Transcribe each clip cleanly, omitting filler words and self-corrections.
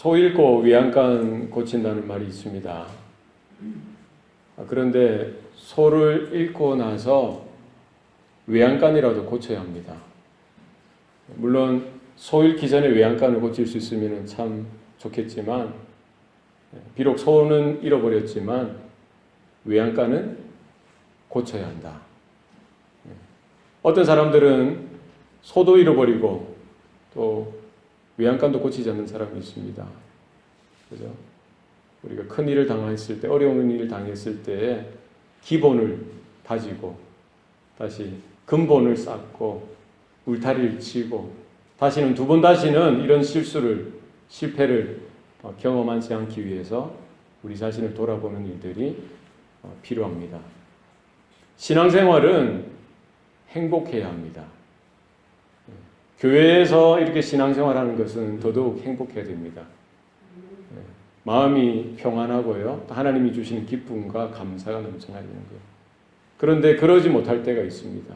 소 잃고 외양간 고친다는 말이 있습니다. 그런데 소를 잃고 나서 외양간이라도 고쳐야 합니다. 물론 소 잃기 전에 외양간을 고칠 수 있으면 참 좋겠지만, 비록 소는 잃어버렸지만 외양간은 고쳐야 한다. 어떤 사람들은 소도 잃어버리고 또 외양간도 고치지 않는 사람이 있습니다. 그죠? 우리가 큰 일을 당했을 때, 어려운 일을 당했을 때 기본을 다지고 다시 근본을 쌓고 울타리를 치고 다시는 두 번 다시는 이런 실패를 경험하지 않기 위해서 우리 자신을 돌아보는 일들이 필요합니다. 신앙생활은 행복해야 합니다. 교회에서 이렇게 신앙생활하는 것은 더더욱 행복해야 됩니다. 마음이 평안하고요, 하나님이 주시는 기쁨과 감사가 넘쳐나야 되는 거예요. 그런데 그러지 못할 때가 있습니다.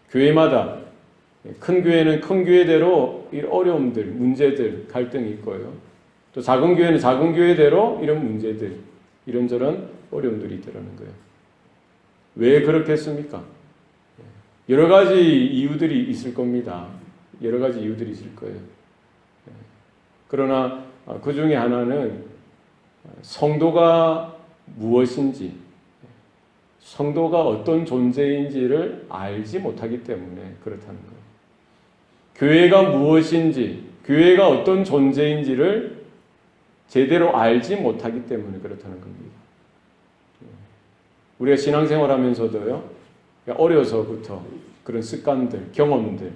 교회마다, 큰 교회는 큰 교회대로 어려움들, 문제들, 갈등이 있고요. 또 작은 교회는 작은 교회대로 이런 문제들, 이런저런 어려움들이 있다는 거예요. 왜 그렇겠습니까? 여러 가지 이유들이 있을 겁니다. 여러 가지 이유들이 있을 거예요. 그러나 그 중에 하나는 성도가 무엇인지, 성도가 어떤 존재인지를 알지 못하기 때문에 그렇다는 거예요. 교회가 무엇인지, 교회가 어떤 존재인지를 제대로 알지 못하기 때문에 그렇다는 겁니다. 우리가 신앙생활하면서도요, 어려서부터 그런 습관들, 경험들,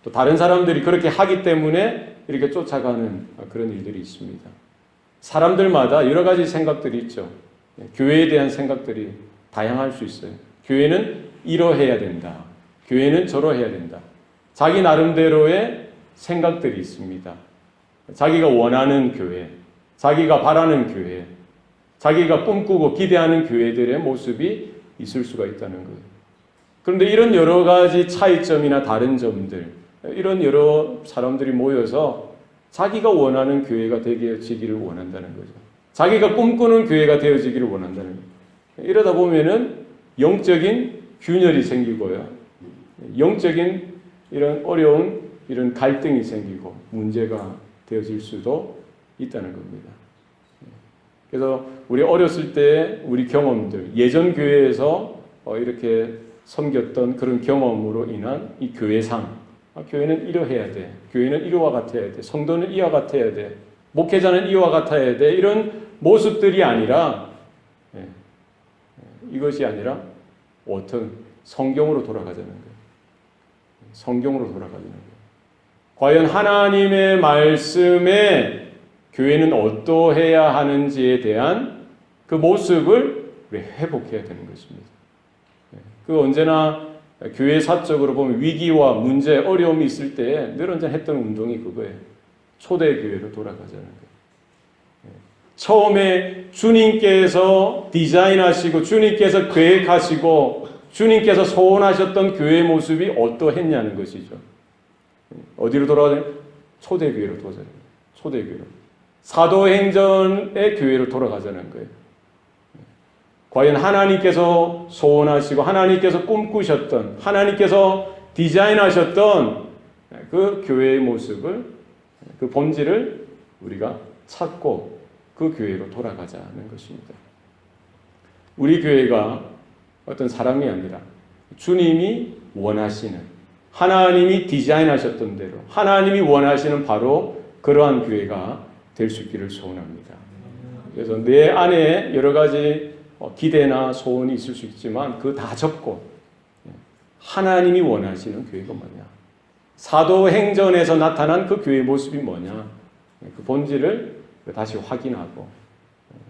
또 다른 사람들이 그렇게 하기 때문에 이렇게 쫓아가는 그런 일들이 있습니다. 사람들마다 여러 가지 생각들이 있죠. 교회에 대한 생각들이 다양할 수 있어요. 교회는 이러해야 된다. 교회는 저러해야 된다. 자기 나름대로의 생각들이 있습니다. 자기가 원하는 교회, 자기가 바라는 교회, 자기가 꿈꾸고 기대하는 교회들의 모습이 있을 수가 있다는 거예요. 그런데 이런 여러 가지 차이점이나 다른 점들, 이런 여러 사람들이 모여서 자기가 원하는 교회가 되어지기를 원한다는 거죠. 자기가 꿈꾸는 교회가 되어지기를 원한다는 거예요. 이러다 보면은 영적인 균열이 생기고요. 영적인 이런 어려운 이런 갈등이 생기고 문제가 되어질 수도 있다는 겁니다. 그래서 우리 어렸을 때 우리 경험들, 예전 교회에서 이렇게 섬겼던 그런 경험으로 인한 이 교회상, 교회는 이러해야 돼, 교회는 이와 같아야 돼, 성도는 이와 같아야 돼, 목회자는 이와 같아야 돼, 이런 모습들이 아니라, 이것이 아니라 어떤 성경으로 돌아가자는 거예요. 성경으로 돌아가자는 거예요. 과연 하나님의 말씀에 교회는 어떠해야 하는지에 대한 그 모습을 우리 회복해야 되는 것입니다. 그 언제나 교회 사적으로 보면 위기와 문제, 어려움이 있을 때 늘 언제나 했던 운동이 그거예요. 초대교회로 돌아가자는 거예요. 처음에 주님께서 디자인하시고 주님께서 계획하시고 주님께서 소원하셨던 교회의 모습이 어떠했냐는 것이죠. 어디로 돌아가냐? 초대교회로 돌아가자는 거예요. 초대교회로. 사도행전의 교회로 돌아가자는 거예요. 과연 하나님께서 소원하시고 하나님께서 꿈꾸셨던, 하나님께서 디자인하셨던 그 교회의 모습을, 그 본질을 우리가 찾고 그 교회로 돌아가자는 것입니다. 우리 교회가 어떤 사람이 아니라 주님이 원하시는, 하나님이 디자인하셨던 대로 하나님이 원하시는 바로 그러한 교회가 될 수 있기를 소원합니다. 그래서 내 안에 여러 가지 기대나 소원이 있을 수 있지만 그 다 접고 하나님이 원하시는 교회가 뭐냐, 사도행전에서 나타난 그 교회의 모습이 뭐냐, 그 본질을 다시 확인하고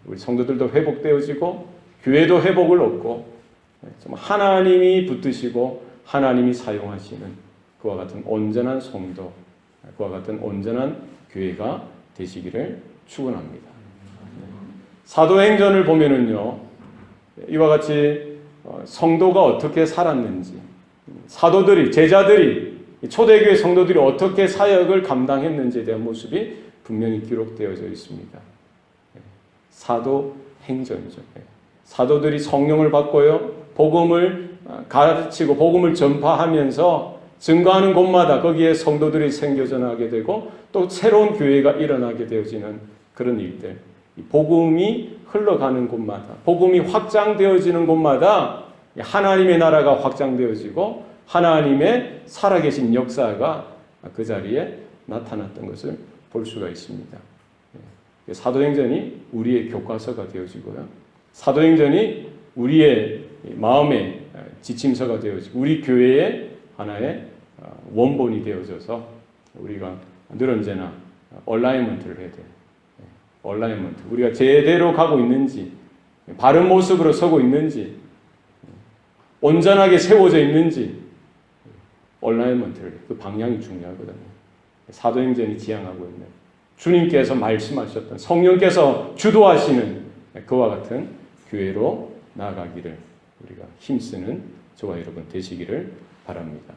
우리 성도들도 회복되어지고 교회도 회복을 얻고 하나님이 붙드시고 하나님이 사용하시는 그와 같은 온전한 성도, 그와 같은 온전한 교회가 되시기를 축원합니다. 사도행전을 보면은요, 이와 같이 성도가 어떻게 살았는지, 사도들이, 제자들이 초대교회 성도들이 어떻게 사역을 감당했는지에 대한 모습이 분명히 기록되어져 있습니다. 사도행전이죠. 사도들이 성령을 받고요, 복음을 가르치고 복음을 전파하면서 증거하는 곳마다 거기에 성도들이 생겨나게 되고 또 새로운 교회가 일어나게 되어지는 그런 일들. 복음이 흘러가는 곳마다, 복음이 확장되어지는 곳마다 하나님의 나라가 확장되어지고 하나님의 살아계신 역사가 그 자리에 나타났던 것을 볼 수가 있습니다. 사도행전이 우리의 교과서가 되어지고요, 사도행전이 우리의 마음의 지침서가 되어지고 우리 교회의 하나의 원본이 되어져서 우리가 늘 언제나 얼라이먼트를 해야 돼요. 얼라이먼트. 우리가 제대로 가고 있는지, 바른 모습으로 서고 있는지, 온전하게 세워져 있는지 얼라이먼트를, 그 방향이 중요하거든요. 사도행전이 지향하고 있는 주님께서 말씀하셨던, 성령께서 주도하시는 그와 같은 교회로 나아가기를 우리가 힘쓰는 저와 여러분 되시기를 바랍니다.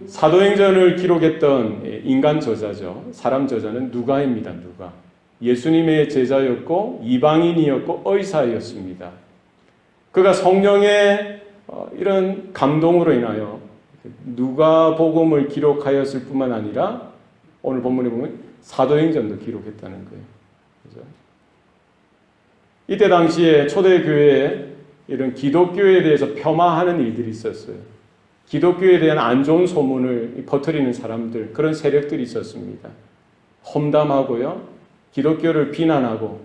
사도행전을 기록했던 인간 저자죠. 사람 저자는 누가입니다. 누가. 예수님의 제자였고 이방인이었고 의사였습니다. 그가 성령의 이런 감동으로 인하여 누가복음을 기록하였을 뿐만 아니라 오늘 본문에 보면 사도행전도 기록했다는 거예요. 그죠? 이때 당시에 초대교회에 이런 기독교에 대해서 폄하하는 일들이 있었어요. 기독교에 대한 안 좋은 소문을 퍼뜨리는 사람들, 그런 세력들이 있었습니다. 험담하고요, 기독교를 비난하고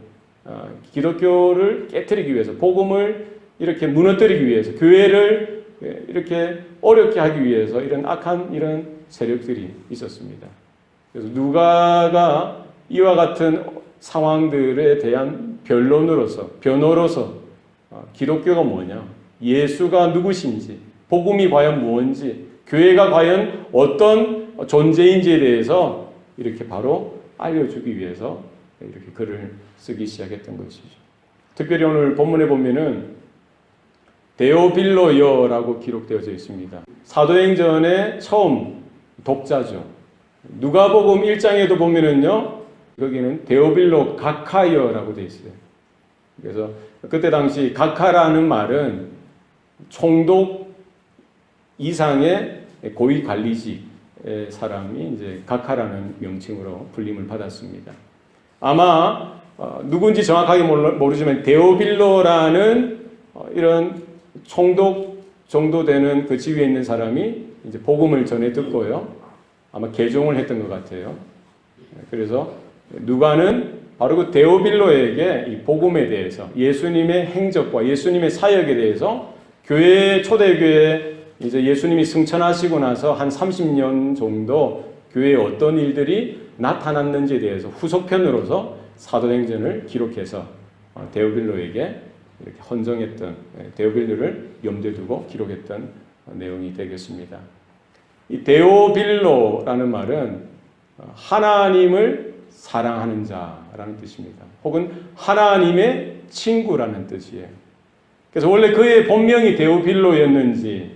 기독교를 깨트리기 위해서, 복음을 이렇게 무너뜨리기 위해서, 교회를 이렇게 어렵게 하기 위해서 이런 악한 이런 세력들이 있었습니다. 그래서 누가가 이와 같은 상황들에 대한 변호로서 기독교가 뭐냐, 예수가 누구신지, 복음이 과연 무엇인지, 교회가 과연 어떤 존재인지에 대해서 이렇게 바로 알려주기 위해서 이렇게 글을 쓰기 시작했던 것이죠. 특별히 오늘 본문에 보면은 데오빌로여라고 기록되어져 있습니다. 사도행전의 처음 독자죠. 누가복음 1장에도 보면은요, 거기는 데오빌로 가카여라고 되어 있어요. 그래서 그때 당시 가카라는 말은 총독 이상의 고위 관리직의 사람이 이제 가카라는 명칭으로 불림을 받았습니다. 아마 누군지 정확하게 모르지만 데오빌로라는 이런 총독 정도 되는 그 지위에 있는 사람이 이제 복음을 전해 듣고요, 아마 개종을 했던 것 같아요. 그래서 누가는 바로 그 데오빌로에게 이 복음에 대해서, 예수님의 행적과 예수님의 사역에 대해서 교회, 초대교회 이제 예수님이 승천하시고 나서 한 30년 정도 교회에 어떤 일들이 나타났는지에 대해서 후속편으로서 사도행전을 기록해서 데오빌로에게 이렇게 헌정했던, 데오빌로를 염두에 두고 기록했던 내용이 되겠습니다. 이 데오빌로라는 말은 하나님을 사랑하는 자라는 뜻입니다. 혹은 하나님의 친구라는 뜻이에요. 그래서 원래 그의 본명이 데오빌로였는지,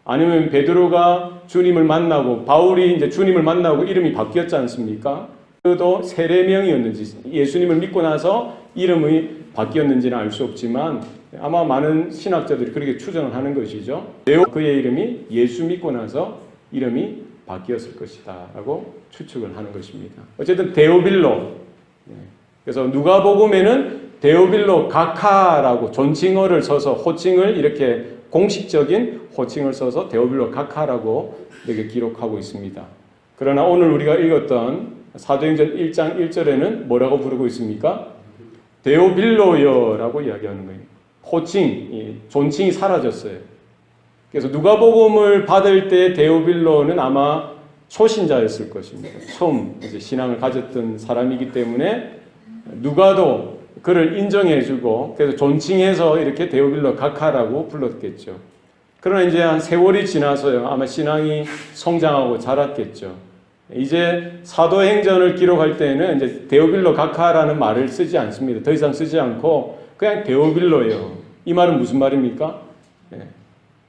아니면 베드로가 주님을 만나고 바울이 이제 주님을 만나고 이름이 바뀌었지 않습니까? 그도 세례명이었는지, 예수님을 믿고 나서 이름이 바뀌었는지는 알 수 없지만 아마 많은 신학자들이 그렇게 추정을 하는 것이죠. 그의 이름이 예수 믿고 나서 이름이 바뀌었을 것이다 라고 추측을 하는 것입니다. 어쨌든 데오빌로, 그래서 누가복음에는 데오빌로 가카라고 존칭어를 써서, 호칭을 이렇게 공식적인 호칭을 써서 데오빌로 가카라고 이렇게 기록하고 있습니다. 그러나 오늘 우리가 읽었던 사도행전 1장 1절에는 뭐라고 부르고 있습니까? 데오빌로여라고 이야기하는 거예요. 호칭, 존칭이 사라졌어요. 그래서 누가복음을 받을 때 데오빌로는 아마 초신자였을 것입니다. 처음 이제 신앙을 가졌던 사람이기 때문에 누가도 그를 인정해주고, 그래서 존칭해서 이렇게 데오빌로 가카라고 불렀겠죠. 그러나 이제 한 세월이 지나서요, 아마 신앙이 성장하고 자랐겠죠. 이제 사도행전을 기록할 때는 이제 데오빌로 가카라는 말을 쓰지 않습니다. 더 이상 쓰지 않고 그냥 데오빌로예요. 이 말은 무슨 말입니까?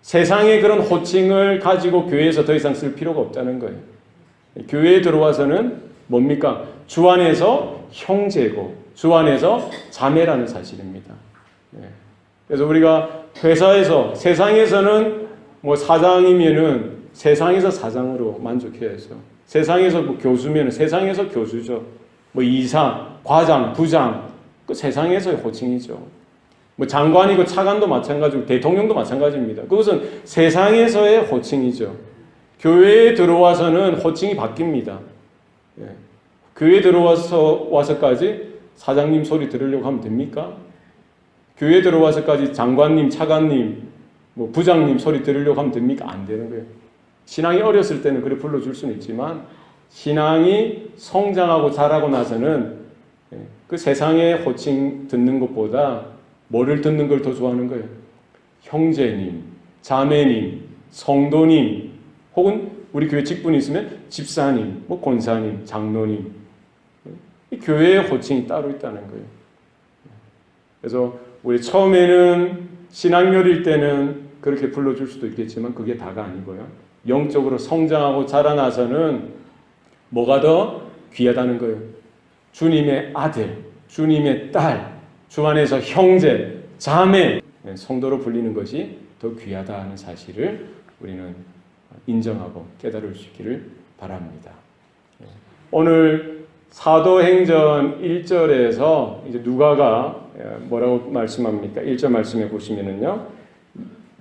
세상의 그런 호칭을 가지고 교회에서 더 이상 쓸 필요가 없다는 거예요. 교회에 들어와서는 뭡니까? 주 안에서 형제고 주 안에서 자매라는 사실입니다. 그래서 우리가 회사에서 세상에서는 뭐 사장이면은 세상에서 사장으로 만족해야죠. 세상에서 뭐 교수면은 세상에서 교수죠. 뭐 이사, 과장, 부장 그 세상에서의 호칭이죠. 뭐 장관이고 차관도 마찬가지고 대통령도 마찬가지입니다. 그것은 세상에서의 호칭이죠. 교회에 들어와서는 호칭이 바뀝니다. 교회에 와서까지 사장님 소리 들으려고 하면 됩니까? 교회에 들어와서까지 장관님, 차관님, 뭐 부장님 소리 들으려고 하면 됩니까? 안 되는 거예요. 신앙이 어렸을 때는 그래 불러줄 수는 있지만 신앙이 성장하고 자라고 나서는 그 세상의 호칭 듣는 것보다 뭐를 듣는 걸 더 좋아하는 거예요? 형제님, 자매님, 성도님, 혹은 우리 교회 직분이 있으면 집사님, 뭐 권사님, 장로님. 이 교회의 호칭이 따로 있다는 거예요. 그래서 우리 처음에는 신앙열일 때는 그렇게 불러줄 수도 있겠지만 그게 다가 아니고요. 영적으로 성장하고 자라나서는 뭐가 더 귀하다는 거예요? 주님의 아들, 주님의 딸, 주 안에서 형제, 자매, 성도로 불리는 것이 더 귀하다는 사실을 우리는 인정하고 깨달을 수 있기를 바랍니다. 오늘 사도행전 1절에서 이제 누가가 뭐라고 말씀합니까? 1절 말씀해 보시면은요.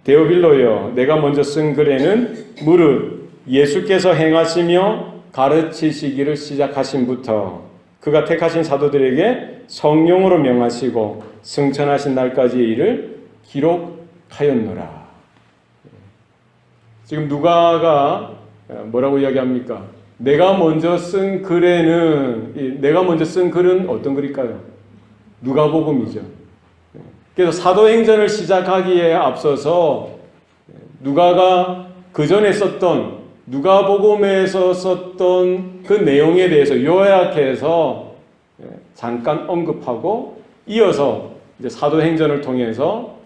데오빌로여, 내가 먼저 쓴 글에는 무릇 예수께서 행하시며 가르치시기를 시작하신부터 그가 택하신 사도들에게 성령으로 명하시고 승천하신 날까지의 일을 기록하였노라. 지금 누가가 뭐라고 이야기합니까? 내가 먼저 쓴 글에는, 내가 먼저 쓴 글은 어떤 글일까요? 누가복음이죠. 그래서 사도행전을 시작하기에 앞서서 누가가 그 전에 썼던 누가복음에서 썼던 그 내용에 대해서 요약해서 잠깐 언급하고 이어서 이제 사도행전을 통해서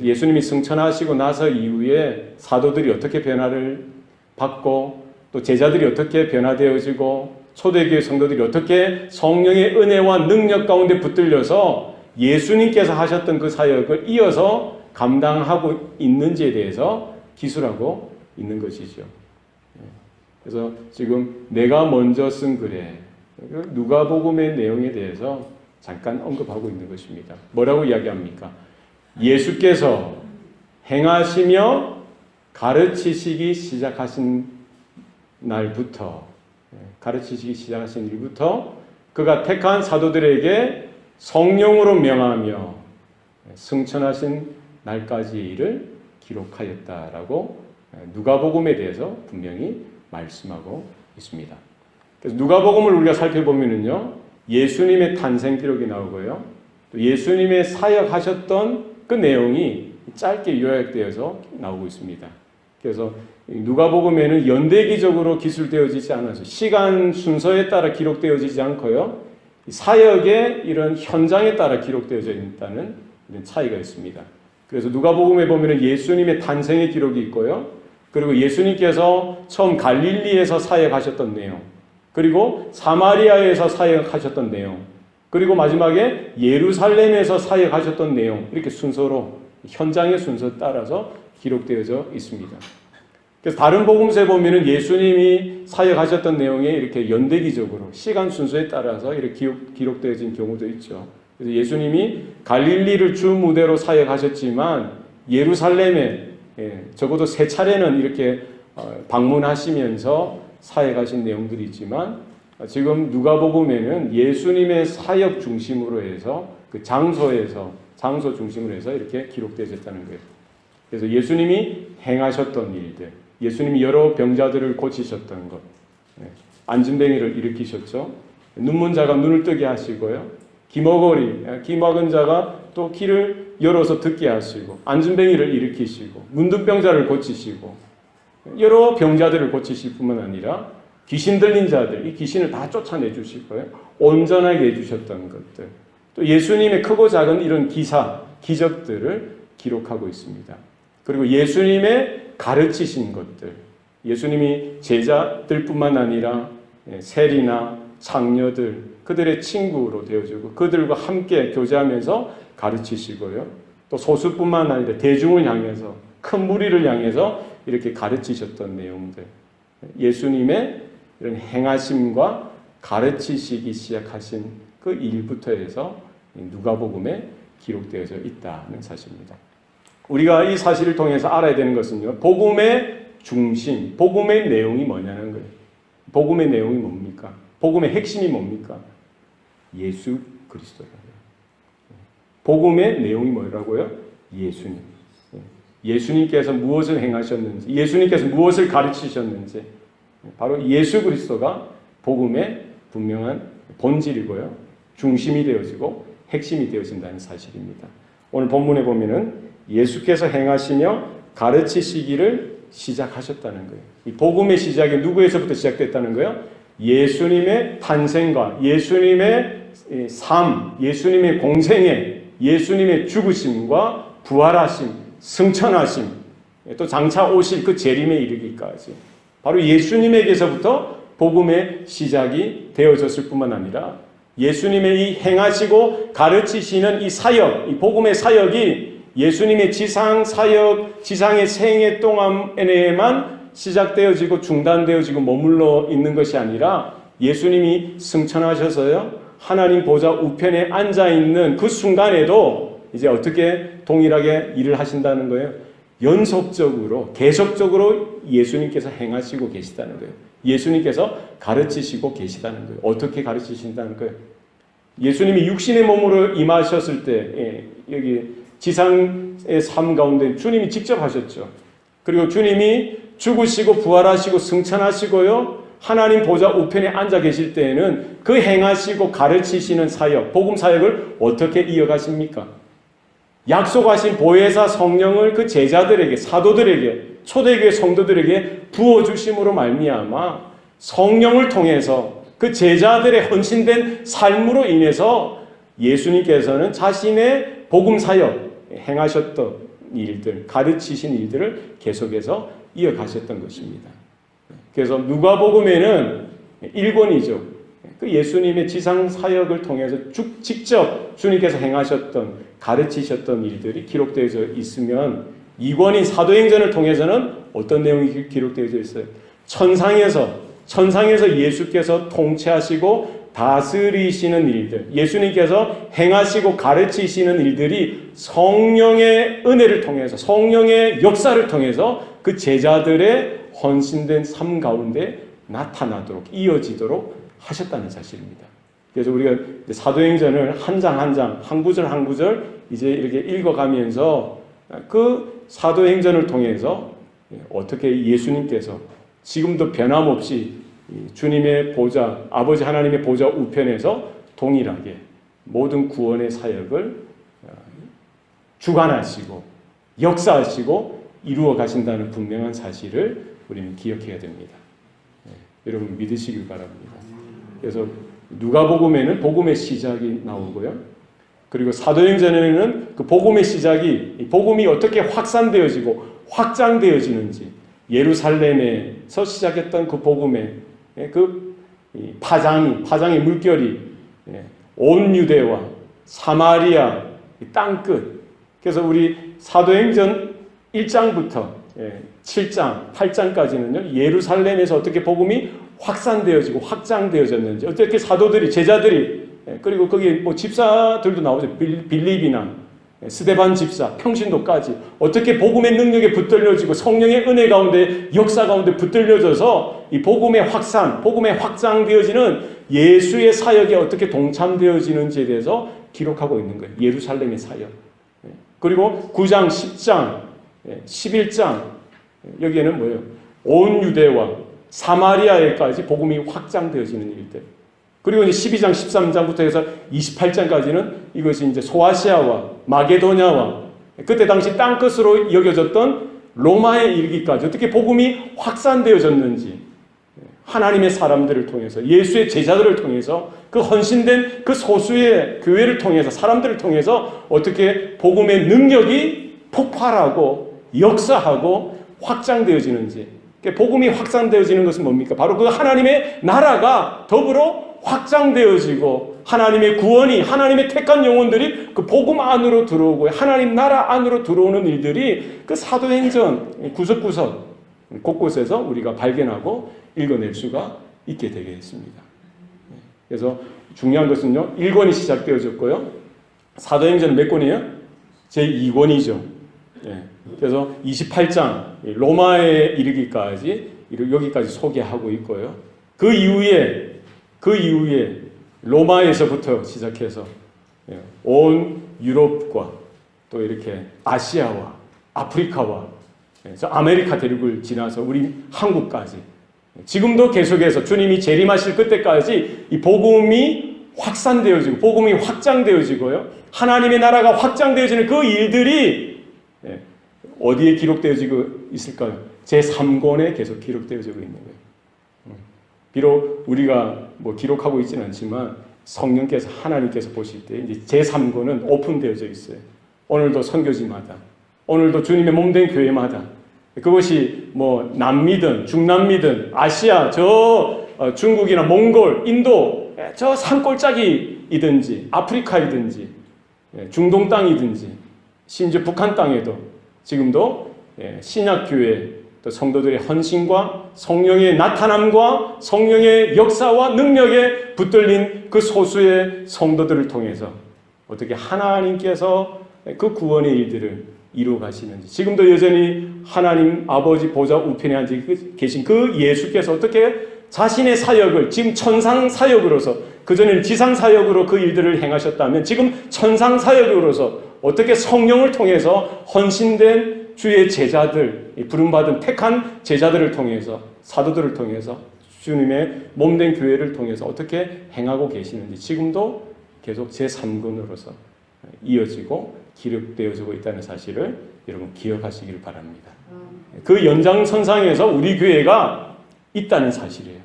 예수님이 승천하시고 나서 이후에 사도들이 어떻게 변화를 받고 또 제자들이 어떻게 변화되어지고 초대교회 성도들이 어떻게 성령의 은혜와 능력 가운데 붙들려서 예수님께서 하셨던 그 사역을 이어서 감당하고 있는지에 대해서 기술하고 있는 것이죠. 그래서 지금 내가 먼저 쓴 글에 누가복음의 내용에 대해서 잠깐 언급하고 있는 것입니다. 뭐라고 이야기합니까? 예수께서 행하시며 가르치시기 시작하신 날부터 그가 택한 사도들에게 성령으로 명하며 승천하신 날까지의 일을 기록하였다라고 누가복음에 대해서 분명히 말씀하고 있습니다. 그래서 누가복음을 우리가 살펴보면은요, 예수님의 탄생 기록이 나오고요, 또 예수님의 사역하셨던 그 내용이 짧게 요약되어서 나오고 있습니다. 그래서 누가복음에는 연대기적으로 기술되어지지 않아서 시간 순서에 따라 기록되어지지 않고요, 사역의 이런 현장에 따라 기록되어져 있다는 이런 차이가 있습니다. 그래서 누가복음에 보면은 예수님의 탄생의 기록이 있고요, 그리고 예수님께서 처음 갈릴리에서 사역하셨던 내용, 그리고 사마리아에서 사역하셨던 내용, 그리고 마지막에 예루살렘에서 사역하셨던 내용, 이렇게 순서로 현장의 순서에 따라서 기록되어져 있습니다. 그래서 다른 복음서에 보면은 예수님이 사역하셨던 내용에 이렇게 연대기적으로 시간 순서에 따라서 이렇게 기록되어진 경우도 있죠. 그래서 예수님이 갈릴리를 주 무대로 사역하셨지만 예루살렘에 적어도 3차례는 이렇게 방문하시면서 사역하신 내용들이 있지만 지금 누가복음에는 예수님의 사역 중심으로 해서 그 장소 중심으로 해서 이렇게 기록되어졌다는 거예요. 그래서 예수님이 행하셨던 일들, 예수님이 여러 병자들을 고치셨던 것, 안진뱅이를 일으키셨죠. 눈먼 자가 눈을 뜨게 하시고요, 귀 막은 자가 또 귀를 열어서 듣게 하시고, 안진뱅이를 일으키시고, 문둥병자를 고치시고, 여러 병자들을 고치실 뿐만 아니라 귀신 들린 자들, 이 귀신을 다 쫓아내 주시고요, 온전하게 해주셨던 것들, 또 예수님의 크고 작은 이런 기적들을 기록하고 있습니다. 그리고 예수님의 가르치신 것들, 예수님이 제자들뿐만 아니라 세리나 장녀들, 그들의 친구로 되어주고 그들과 함께 교제하면서 가르치시고요. 또 소수뿐만 아니라 대중을 향해서, 큰 무리를 향해서 이렇게 가르치셨던 내용들, 예수님의 이런 행하심과 가르치시기 시작하신 그 일부터 해서 누가복음에 기록되어져 있다는 사실입니다. 우리가 이 사실을 통해서 알아야 되는 것은요, 복음의 중심, 복음의 내용이 뭐냐는 거예요. 복음의 내용이 뭡니까? 복음의 핵심이 뭡니까? 예수 그리스도라고요. 복음의 내용이 뭐라고요? 예수님. 예수님께서 무엇을 행하셨는지, 예수님께서 무엇을 가르치셨는지, 바로 예수 그리스도가 복음의 분명한 본질이고요, 중심이 되어지고 핵심이 되어진다는 사실입니다. 오늘 본문에 보면은 예수께서 행하시며 가르치시기를 시작하셨다는 거예요. 이 복음의 시작이 누구에서부터 시작됐다는 거예요? 예수님의 탄생과 예수님의 삶, 예수님의 공생애, 예수님의 죽으심과 부활하심, 승천하심, 또 장차 오실 그 재림에 이르기까지 바로 예수님에게서부터 복음의 시작이 되어졌을 뿐만 아니라 예수님의 이 행하시고 가르치시는 이 사역, 이 복음의 사역이 예수님의 지상 사역, 지상의 생애 동안에만 시작되어지고 중단되어지고 머물러 있는 것이 아니라 예수님이 승천하셔서요, 하나님 보좌 우편에 앉아있는 그 순간에도 이제 어떻게 동일하게 일을 하신다는 거예요? 연속적으로, 계속적으로 예수님께서 행하시고 계시다는 거예요. 예수님께서 가르치시고 계시다는 거예요. 어떻게 가르치신다는 거예요? 예수님이 육신의 몸으로 임하셨을 때, 여기 지상의 삶 가운데 주님이 직접 하셨죠. 그리고 주님이 죽으시고 부활하시고 승천하시고요, 하나님 보좌 우편에 앉아 계실 때에는 그 행하시고 가르치시는 사역, 복음 사역을 어떻게 이어가십니까? 약속하신 보혜사 성령을 그 제자들에게, 사도들에게, 초대교회 성도들에게 부어주심으로 말미암아 성령을 통해서 그 제자들의 헌신된 삶으로 인해서 예수님께서는 자신의 복음 사역, 행하셨던 일들, 가르치신 일들을 계속해서 이어가셨던 것입니다. 그래서 누가복음에는 1권이죠. 그 예수님의 지상 사역을 통해서 직접 주님께서 행하셨던, 가르치셨던 일들이 기록되어져 있으면 2권인 사도행전을 통해서는 어떤 내용이 기록되어져 있어요? 천상에서 예수께서 통치하시고 다스리시는 일들, 예수님께서 행하시고 가르치시는 일들이 성령의 은혜를 통해서, 성령의 역사를 통해서 그 제자들의 헌신된 삶 가운데 나타나도록, 이어지도록 하셨다는 사실입니다. 그래서 우리가 사도행전을 한 장 한 장, 한 구절 한 구절 이제 이렇게 읽어가면서 그 사도행전을 통해서 어떻게 예수님께서 지금도 변함없이 주님의 보좌, 아버지 하나님의 보좌 우편에서 동일하게 모든 구원의 사역을 주관하시고 역사하시고 이루어 가신다는 분명한 사실을 우리는 기억해야 됩니다. 여러분 믿으시길 바랍니다. 그래서 누가복음에는 복음의 시작이 나오고요. 그리고 사도행전에는 그 복음의 시작이, 복음이 어떻게 확산되어지고 확장되어지는지, 예루살렘에서 시작했던 그 복음의 그 파장의 물결이 온 유대와 사마리아 땅끝, 그래서 우리 사도행전 1장부터 7장, 8장까지는요, 예루살렘에서 어떻게 복음이 확산되어지고 확장되어졌는지, 어떻게 사도들이, 제자들이, 그리고 거기 뭐 집사들도 나오죠. 빌립이나 스데반 집사, 평신도까지 어떻게 복음의 능력에 붙들려지고 성령의 은혜 가운데, 역사 가운데 붙들려져서 이 복음의 확산, 복음의 확장되어지는 예수의 사역에 어떻게 동참되어지는지에 대해서 기록하고 있는 거예요. 예루살렘의 사역. 그리고 9장, 10장, 11장, 여기에는 뭐예요? 온 유대와 사마리아에까지 복음이 확장되어지는 일들. 그리고 이제 12장, 13장부터 해서 28장까지는 이것이 이제 소아시아와 마게도냐와 그때 당시 땅끝으로 여겨졌던 로마에 이르기까지 어떻게 복음이 확산되어졌는지, 하나님의 사람들을 통해서, 예수의 제자들을 통해서, 그 헌신된 그 소수의 교회를 통해서, 사람들을 통해서 어떻게 복음의 능력이 폭발하고 역사하고 확장되어지는지. 복음이 확장되어지는 것은 뭡니까? 바로 그 하나님의 나라가 더불어 확장되어지고 하나님의 구원이, 하나님의 택한 영혼들이 그 복음 안으로 들어오고 하나님 나라 안으로 들어오는 일들이 그 사도행전 구석구석 곳곳에서 우리가 발견하고 읽어낼 수가 있게 되겠습니다. 그래서 중요한 것은요, 1권이 시작되어졌고요. 사도행전은 몇 권이에요? 제2권이죠. 그래서 28장 로마에 이르기까지 여기까지 소개하고 있고요. 그 이후에 로마에서부터 시작해서 온 유럽과 또 이렇게 아시아와 아프리카와 아메리카 대륙을 지나서 우리 한국까지 지금도 계속해서 주님이 재림하실 그때까지 이 복음이 확산되어지고 복음이 확장되어지고요. 하나님의 나라가 확장되어지는 그 일들이 어디에 기록되어지고 있을까요? 제3권에 계속 기록되어지고 있는 거예요. 비록 우리가 뭐 기록하고 있지는 않지만 성령께서 하나님께서 보실 때 이제 제3권은 오픈되어져 있어요. 오늘도 선교지마다, 오늘도 주님의 몸된 교회마다, 그것이 뭐 남미든 중남미든 아시아 중국이나 몽골, 인도 저 산골짜기이든지 아프리카이든지 중동 땅이든지 심지어 북한 땅에도 지금도 신약교회 또 성도들의 헌신과 성령의 나타남과 성령의 역사와 능력에 붙들린 그 소수의 성도들을 통해서 어떻게 하나님께서 그 구원의 일들을 이루어 가시는지, 지금도 여전히 하나님 아버지 보좌 우편에 앉아 계신 그 예수께서 어떻게 자신의 사역을 지금 천상 사역으로서, 그전에는 지상 사역으로 그 일들을 행하셨다면 지금 천상 사역으로서 어떻게 성령을 통해서 헌신된 주의 제자들, 부름받은 택한 제자들을 통해서, 사도들을 통해서, 주님의 몸된 교회를 통해서 어떻게 행하고 계시는지 지금도 계속 제3권으로서 이어지고 기록되어지고 있다는 사실을 여러분 기억하시길 바랍니다. 그 연장선상에서 우리 교회가 있다는 사실이에요.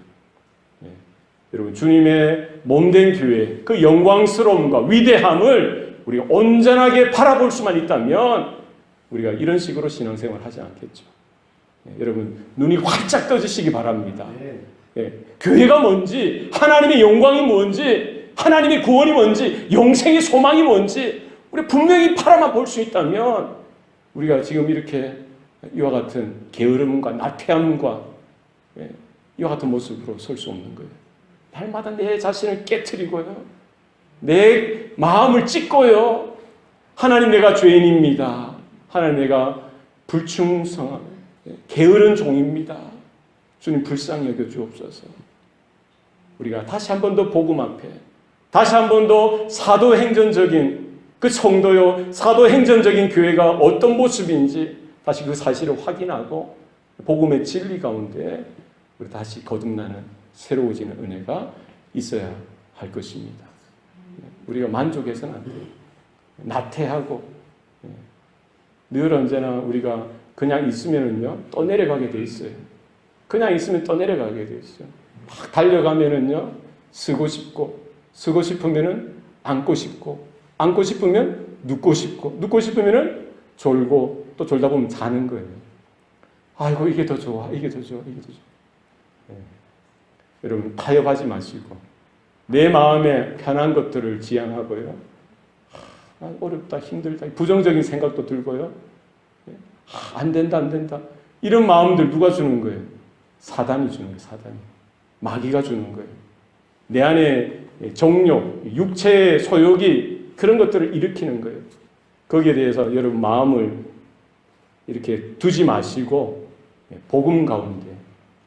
여러분, 주님의 몸된 교회, 그 영광스러움과 위대함을 우리가 온전하게 바라볼 수만 있다면 우리가 이런 식으로 신앙생활을 하지 않겠죠. 여러분, 눈이 활짝 떠지시기 바랍니다. 교회가 뭔지, 하나님의 영광이 뭔지, 하나님의 구원이 뭔지, 영생의 소망이 뭔지 우리 분명히 바라만 볼 수 있다면 우리가 지금 이렇게 이와 같은 게으름과 나태함과 이와 같은 모습으로 설 수 없는 거예요. 날마다 내 자신을 깨트리고요, 내 마음을 찢고요, 하나님 내가 죄인입니다, 하나님 내가 불충성한 게으른 종입니다, 주님 불쌍히 여겨 주옵소서. 우리가 다시 한 번 더 복음 앞에, 다시 한 번 더 사도행전적인 그 성도요, 사도행전적인 교회가 어떤 모습인지 다시 그 사실을 확인하고 복음의 진리 가운데 우리 다시 거듭나는 새로워지는 은혜가 있어야 할 것입니다. 우리가 만족해서는 안 돼요. 나태하고 늘 언제나 우리가 그냥 있으면은요 또 내려가게 돼 있어요. 그냥 있으면 또 내려가게 돼 있어요. 막 달려가면은요 쓰고 싶으면은 안고 싶고, 안고 싶으면 눕고 싶으면은 졸고, 또 졸다 보면 자는 거예요. 아이고 이게 더 좋아, 이게 더 좋아. 여러분, 타협하지 마시고 내 마음에 편한 것들을 지향하고요. 어렵다, 힘들다, 부정적인 생각도 들고요. 안 된다. 이런 마음들 누가 주는 거예요? 사단이 주는 거예요. 사단이. 마귀가 주는 거예요. 내 안에 정욕, 육체의 소욕이 그런 것들을 일으키는 거예요. 거기에 대해서 여러분 마음을 이렇게 두지 마시고 복음 가운데,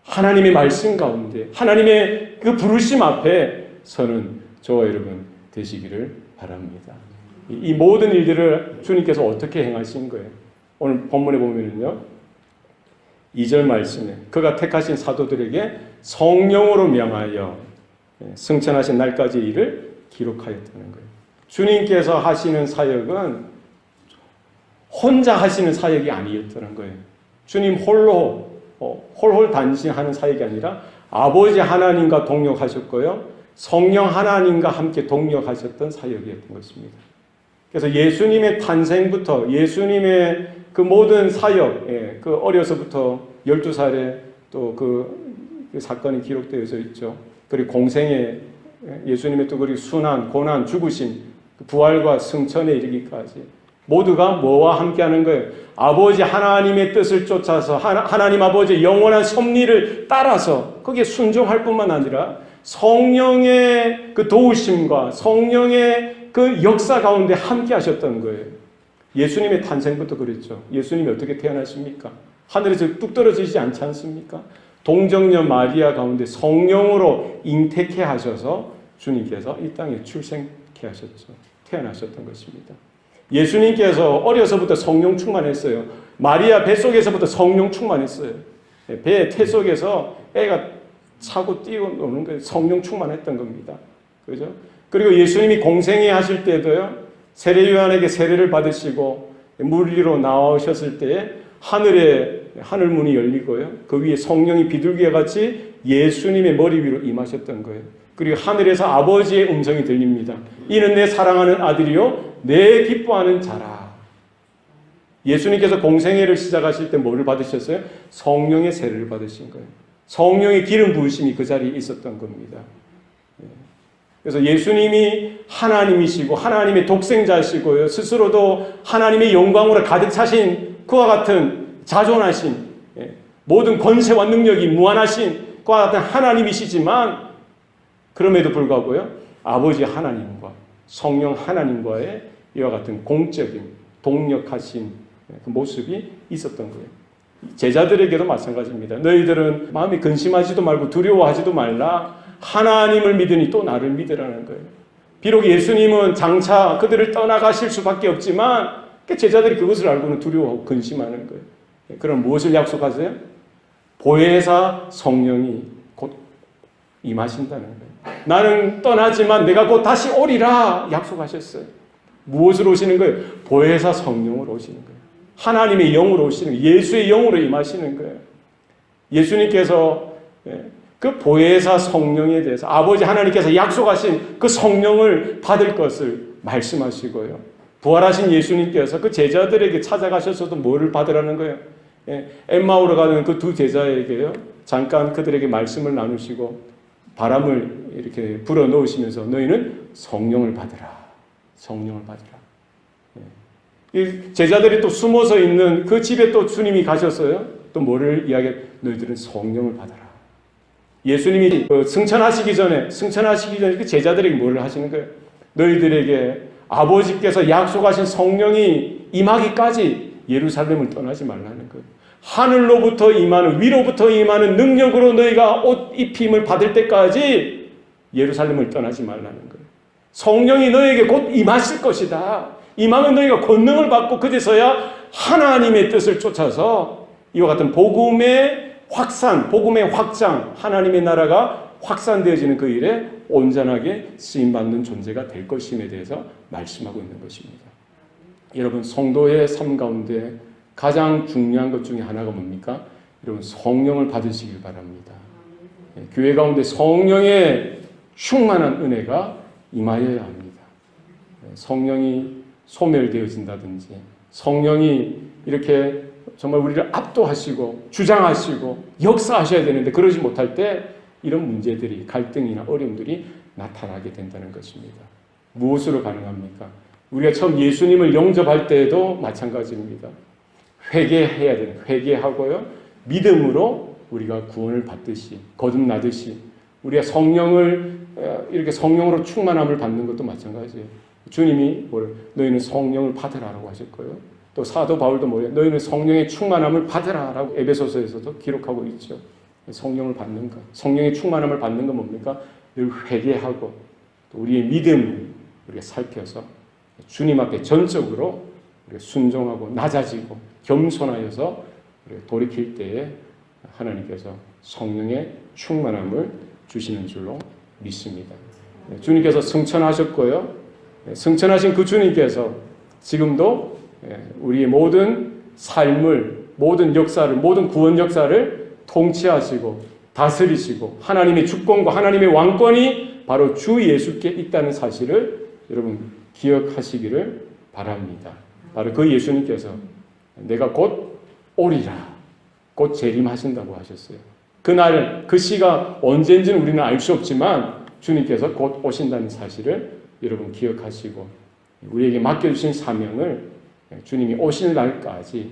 하나님의 말씀 가운데, 하나님의 그 부르심 앞에 서는 저와 여러분 되시기를 바랍니다. 이 모든 일들을 주님께서 어떻게 행하신 거예요? 오늘 본문에 보면은요, 2절 말씀에 그가 택하신 사도들에게 성령으로 명하여 승천하신 날까지 일을 기록하였다는 거예요. 주님께서 하시는 사역은 혼자 하시는 사역이 아니었다는 거예요. 주님 홀로 홀홀단신하는 사역이 아니라 아버지 하나님과 동역하셨고요, 성령 하나님과 함께 동역하셨던 사역이었던 것입니다. 그래서 예수님의 탄생부터 예수님의 그 모든 사역, 그 어려서부터 12살에 또 그 사건이 기록되어져 있죠. 그리고 공생애, 예수님의 또 그리고 순환, 고난, 죽으심, 부활과 승천에 이르기까지 모두가 뭐와 함께하는 거예요? 아버지 하나님의 뜻을 쫓아서 하나님 아버지의 영원한 섭리를 따라서 거기에 순종할 뿐만 아니라 성령의 그 도우심과 성령의 그 역사 가운데 함께 하셨던 거예요. 예수님의 탄생부터 그랬죠. 예수님이 어떻게 태어나십니까? 하늘에서 뚝 떨어지지 않지 않습니까? 동정녀 마리아 가운데 성령으로 잉태케 하셔서 주님께서 이 땅에 출생케 하셨죠. 태어나셨던 것입니다. 예수님께서 어려서부터 성령 충만했어요. 마리아 뱃속에서부터 성령 충만했어요. 배 태 속에서 애가 차고 뛰어 노는 거예요. 성령 충만했던 겁니다. 그죠? 그리고 예수님이 공생애 하실 때도요, 세례 요한에게 세례를 받으시고 물 위로 나오셨을 때에 하늘 문이 열리고요. 그 위에 성령이 비둘기와 같이 예수님의 머리 위로 임하셨던 거예요. 그리고 하늘에서 아버지의 음성이 들립니다. 이는 내 사랑하는 아들이요 내 기뻐하는 자라. 예수님께서 공생애를 시작하실 때 뭐를 받으셨어요? 성령의 세례를 받으신 거예요. 성령의 기름 부으심이 그 자리에 있었던 겁니다. 그래서 예수님이 하나님이시고 하나님의 독생자시고요. 스스로도 하나님의 영광으로 가득 차신 그와 같은 자존하신 모든 권세와 능력이 무한하신 그와 같은 하나님이시지만 그럼에도 불구하고요. 아버지 하나님과 성령 하나님과의 이와 같은 공적인 동력하신 그 모습이 있었던 거예요. 제자들에게도 마찬가지입니다. 너희들은 마음에 근심하지도 말고 두려워하지도 말라. 하나님을 믿으니 또 나를 믿으라는 거예요. 비록 예수님은 장차 그들을 떠나가실 수밖에 없지만 제자들이 그것을 알고는 두려워하고 근심하는 거예요. 그럼 무엇을 약속하세요? 보혜사 성령이 곧 임하신다는 거예요. 나는 떠나지만 내가 곧 다시 오리라 약속하셨어요. 무엇으로 오시는 거예요? 보혜사 성령으로 오시는 거예요. 하나님의 영으로 오시는 거예요. 예수의 영으로 임하시는 거예요. 예수님께서 그 보혜사 성령에 대해서 아버지 하나님께서 약속하신 그 성령을 받을 것을 말씀하시고요. 부활하신 예수님께서 그 제자들에게 찾아가셔서도 뭐를 받으라는 거예요? 엠마오로 가는 그 두 제자에게요. 잠깐 그들에게 말씀을 나누시고 바람을 이렇게 불어 넣으시면서 너희는 성령을 받으라. 성령을 받으라. 이 제자들이 또 숨어서 있는 그 집에 또 주님이 가셨어요. 또 뭐를 이야기해? 너희들은 성령을 받아라. 예수님이 승천하시기 전에 그 제자들에게 뭐를 하시는 거예요? 너희들에게 아버지께서 약속하신 성령이 임하기까지 예루살렘을 떠나지 말라는 거예요. 하늘로부터 임하는, 위로부터 임하는 능력으로 너희가 옷 입힘을 받을 때까지 예루살렘을 떠나지 말라는 거예요. 성령이 너에게 곧 임하실 것이다. 임하면 너희가 권능을 받고 그제서야 하나님의 뜻을 쫓아서 이와 같은 복음의 확산, 복음의 확장, 하나님의 나라가 확산되어지는 그 일에 온전하게 쓰임받는 존재가 될 것임에 대해서 말씀하고 있는 것입니다. 여러분, 성도의 삶 가운데 가장 중요한 것 중에 하나가 뭡니까? 여러분, 성령을 받으시길 바랍니다. 교회 가운데 성령의 충만한 은혜가 임하여야 합니다. 성령이 소멸되어진다든지 성령이 이렇게 정말 우리를 압도하시고 주장하시고 역사하셔야 되는데 그러지 못할 때 이런 문제들이, 갈등이나 어려움들이 나타나게 된다는 것입니다. 무엇으로 가능합니까? 우리가 처음 예수님을 영접할 때에도 마찬가지입니다. 회개해야 되는, 회개하고요. 믿음으로 우리가 구원을 받듯이, 거듭나듯이 우리가 성령을 이렇게 성령으로 충만함을 받는 것도 마찬가지예요. 주님이 너희는 성령을 받으라라고 하셨고요. 또 사도 바울도 너희는 성령의 충만함을 받으라라고 에베소서에서도 기록하고 있죠. 성령을 받는 것, 성령의 충만함을 받는 건 뭡니까? 늘 회개하고 또 우리의 믿음을 우리가 살펴서 주님 앞에 전적으로 우리가 순종하고 낮아지고 겸손하여서 우리가 돌이킬 때에 하나님께서 성령의 충만함을 주시는 줄로 믿습니다. 주님께서 승천하셨고요. 승천하신 그 주님께서 지금도 우리의 모든 삶을, 모든 역사를, 모든 구원 역사를 통치하시고 다스리시고 하나님의 주권과 하나님의 왕권이 바로 주 예수께 있다는 사실을 여러분 기억하시기를 바랍니다. 바로 그 예수님께서 내가 곧 오리라. 곧 재림하신다고 하셨어요. 그날, 그 시가 언제인지는 우리는 알 수 없지만 주님께서 곧 오신다는 사실을 여러분 기억하시고 우리에게 맡겨주신 사명을 주님이 오실 날까지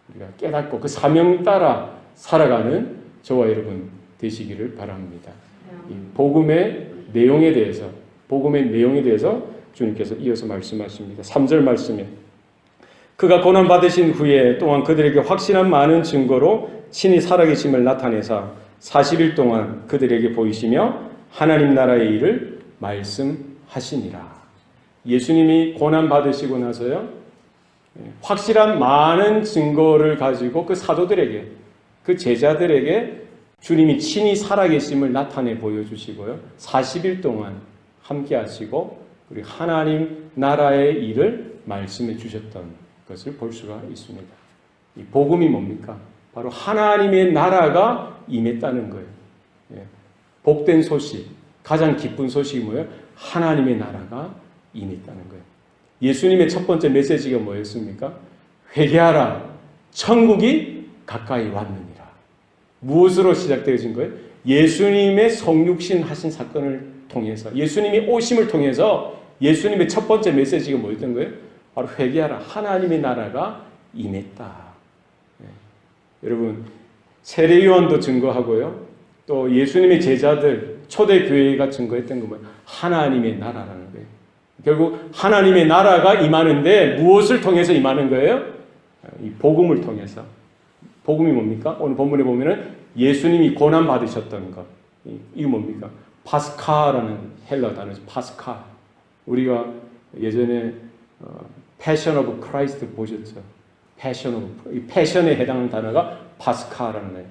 우리가 깨닫고 그 사명 따라 살아가는 저와 여러분 되시기를 바랍니다. 이 복음의 내용에 대해서 주님께서 이어서 말씀하십니다. 3절 말씀에 그가 고난받으신 후에 또한 그들에게 확실한 많은 증거로 친히 살아계심을 나타내사 40일 동안 그들에게 보이시며 하나님 나라의 일을 말씀하시니라. 예수님이 고난받으시고 나서요, 확실한 많은 증거를 가지고 그 사도들에게, 그 제자들에게 주님이 친히 살아계심을 나타내 보여주시고요, 40일 동안 함께 하시고 우리 하나님 나라의 일을 말씀해 주셨던 것을 볼 수가 있습니다. 이 복음이 뭡니까? 바로 하나님의 나라가 임했다는 거예요. 복된 소식, 가장 기쁜 소식이 뭐예요? 하나님의 나라가 임했다는 거예요. 예수님의 첫 번째 메시지가 뭐였습니까? 회개하라, 천국이 가까이 왔느니라. 무엇으로 시작되어진 거예요? 예수님의 성육신 하신 사건을 통해서, 예수님이 오심을 통해서 예수님의 첫 번째 메시지가 뭐였던 거예요? 바로 회개하라, 하나님의 나라가 임했다. 여러분, 세례요한도 증거하고요, 또 예수님의 제자들, 초대교회가 증거했던 건 뭐예요? 하나님의 나라라는 거예요. 결국 하나님의 나라가 임하는데 무엇을 통해서 임하는 거예요? 이 복음을 통해서. 복음이 뭡니까? 오늘 본문에 보면은 예수님이 고난받으셨던 것. 이게 뭡니까? 파스카라는 헬라 단어죠. 파스카. 우리가 예전에 패션 오브 크라이스트 보셨죠? 이 패션에 해당하는 단어가 파스카라는 거예요.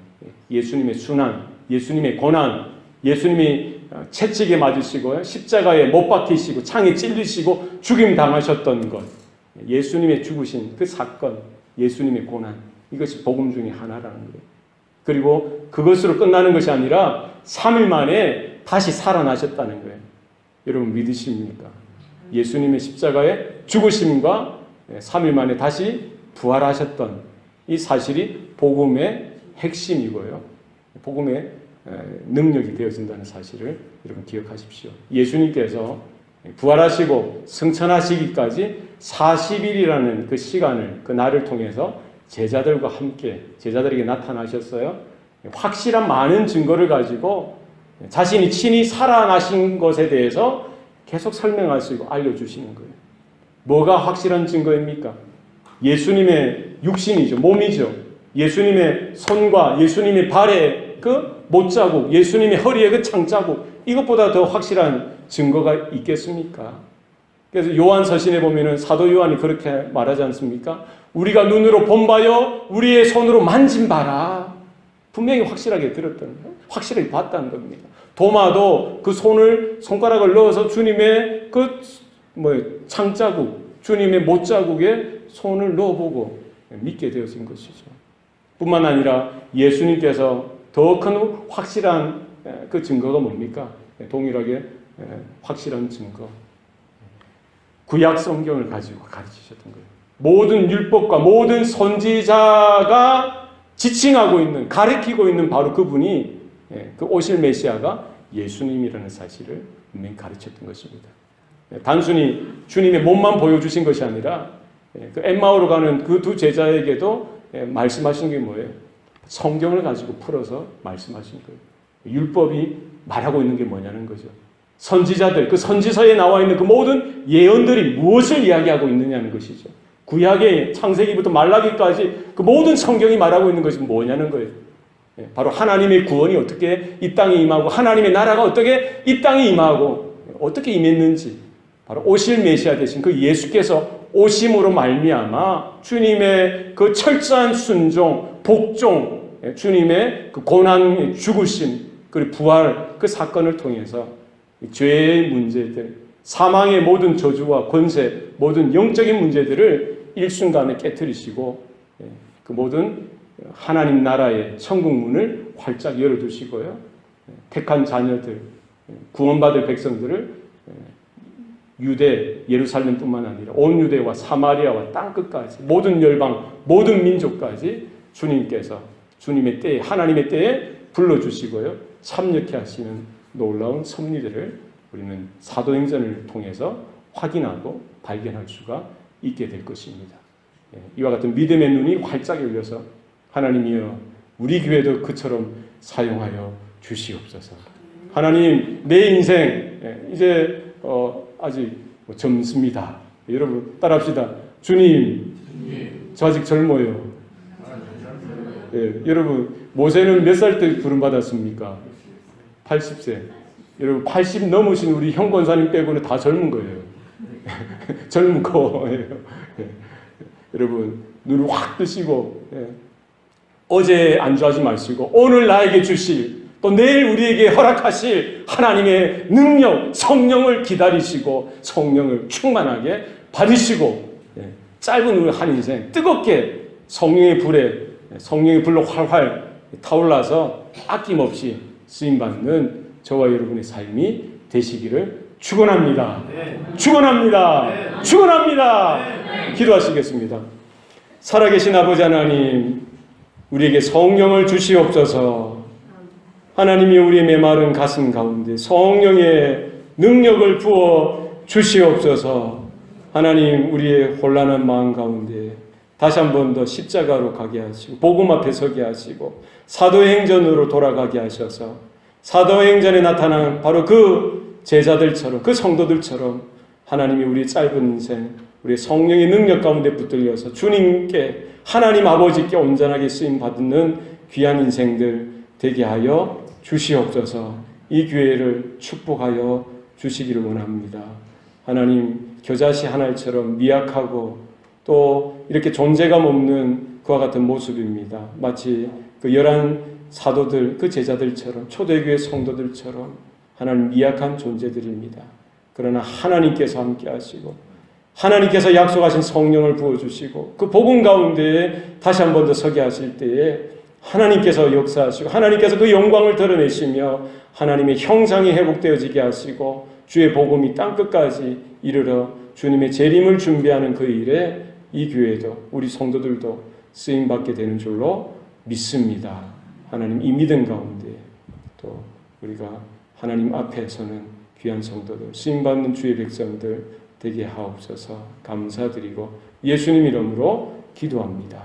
예수님의 순환, 예수님의 고난, 예수님이 채찍에 맞으시고 십자가에 못 박히시고 창에 찔리시고 죽임 당하셨던 것, 예수님의 죽으신 그 사건, 예수님의 고난, 이것이 복음 중에 하나라는 거예요. 그리고 그것으로 끝나는 것이 아니라 3일 만에 다시 살아나셨다는 거예요. 여러분 믿으십니까? 예수님의 십자가에 죽으심과 3일 만에 다시 부활하셨던 이 사실이 복음의 핵심이고요, 복음의 능력이 되어진다는 사실을 여러분 기억하십시오. 예수님께서 부활하시고 승천하시기까지 40일이라는 그 시간을, 그 날을 통해서 제자들과 함께 제자들에게 나타나셨어요. 확실한 많은 증거를 가지고 자신이 친히 살아나신 것에 대해서 계속 설명하시고 알려주시는 거예요. 뭐가 확실한 증거입니까? 예수님의 육신이죠. 몸이죠. 예수님의 손과 예수님의 발에 그 못자국, 예수님의 허리에 그 창자국, 이것보다 더 확실한 증거가 있겠습니까? 그래서 요한 서신에 보면은 사도 요한이 그렇게 말하지 않습니까? 우리가 눈으로 본 바요, 우리의 손으로 만진 바라. 분명히 확실하게 들었던 거예요. 확실하게 봤다는 겁니다. 도마도 그 손가락을 넣어서 주님의 그 창자국, 주님의 못자국에 손을 넣어보고 믿게 되어진 것이죠. 뿐만 아니라 예수님께서 더 큰 확실한 그 증거가 뭡니까? 동일하게 확실한 증거. 구약 성경을 가지고 가르치셨던 거예요. 모든 율법과 모든 선지자가 지칭하고 있는, 가르치고 있는 바로 그분이, 그 오실 메시아가 예수님이라는 사실을 분명히 가르쳤던 것입니다. 단순히 주님의 몸만 보여주신 것이 아니라 그 엠마오로 가는 그 두 제자에게도 말씀하신 게 뭐예요? 성경을 가지고 풀어서 말씀하신 거예요. 율법이 말하고 있는 게 뭐냐는 거죠. 선지자들, 그 선지서에 나와 있는 그 모든 예언들이 무엇을 이야기하고 있느냐는 것이죠. 구약의 창세기부터 말라기까지 그 모든 성경이 말하고 있는 것이 뭐냐는 거예요. 바로 하나님의 구원이 어떻게 이 땅에 임하고 하나님의 나라가 어떻게 이 땅에 임하고 어떻게 임했는지, 바로 오실 메시아 되신 그 예수께서 오심으로 말미암아 주님의 그 철저한 순종, 복종, 주님의 그 고난, 죽으심, 그리고 부활, 그 사건을 통해서 죄의 문제들, 사망의 모든 저주와 권세, 모든 영적인 문제들을 일순간에 깨트리시고 그 모든 하나님 나라의 천국 문을 활짝 열어두시고요, 택한 자녀들, 구원받을 백성들을 유대 예루살렘뿐만 아니라 온 유대와 사마리아와 땅끝까지 모든 열방 모든 민족까지 주님께서 주님의 때에 하나님의 때에 불러주시고요 참여케 하시는 놀라운 섭리들을 우리는 사도행전을 통해서 확인하고 발견할 수가 있게 될 것입니다. 이와 같은 믿음의 눈이 활짝 열려서 하나님이여 우리 교회도 그처럼 사용하여 주시옵소서. 하나님 내 인생 이제 아직 젊습니다. 여러분 따라합시다. 주님 저 아직 젊어요. 여러분 모세는 몇 살 때 부름받았습니까? 80세. 여러분 80 넘으신 우리 형 권사님 빼고는 다 젊은 거예요. 젊은 거예요. 여러분 눈을 확 뜨시고 어제 안주하지 마시고 오늘 나에게 주실 또 내일 우리에게 허락하실 하나님의 능력 성령을 기다리시고 성령을 충만하게 받으시고 짧은 우리 한 인생 뜨겁게 성령의 불로 활활 타올라서 아낌없이 쓰임받는 저와 여러분의 삶이 되시기를 축원합니다. 축원합니다. 축원합니다. 기도하시겠습니다. 살아계신 아버지 하나님, 우리에게 성령을 주시옵소서. 하나님이 우리의 메마른 가슴 가운데 성령의 능력을 부어 주시옵소서. 하나님, 우리의 혼란한 마음 가운데 다시 한 번 더 십자가로 가게 하시고 복음 앞에 서게 하시고 사도행전으로 돌아가게 하셔서 사도행전에 나타난 바로 그 제자들처럼 그 성도들처럼 하나님이 우리의 짧은 인생 우리의 성령의 능력 가운데 붙들려서 주님께 하나님 아버지께 온전하게 쓰임받는 귀한 인생들 되게 하여 주시옵소서. 이 교회를 축복하여 주시기를 원합니다. 하나님 겨자씨 하나처럼 미약하고 또 이렇게 존재감 없는 그와 같은 모습입니다. 마치 그 11 사도들 그 제자들처럼 초대교회 성도들처럼 하나님 미약한 존재들입니다. 그러나 하나님께서 함께 하시고 하나님께서 약속하신 성령을 부어주시고 그 복음 가운데 다시 한 번 더 서게 하실 때에 하나님께서 역사하시고 하나님께서 그 영광을 드러내시며 하나님의 형상이 회복되어지게 하시고 주의 복음이 땅끝까지 이르러 주님의 재림을 준비하는 그 일에 이 교회도 우리 성도들도 쓰임받게 되는 줄로 믿습니다. 하나님 이 믿음 가운데 또 우리가 하나님 앞에서는 귀한 성도들 쓰임받는 주의 백성들 되게 하옵소서. 감사드리고 예수님 이름으로 기도합니다.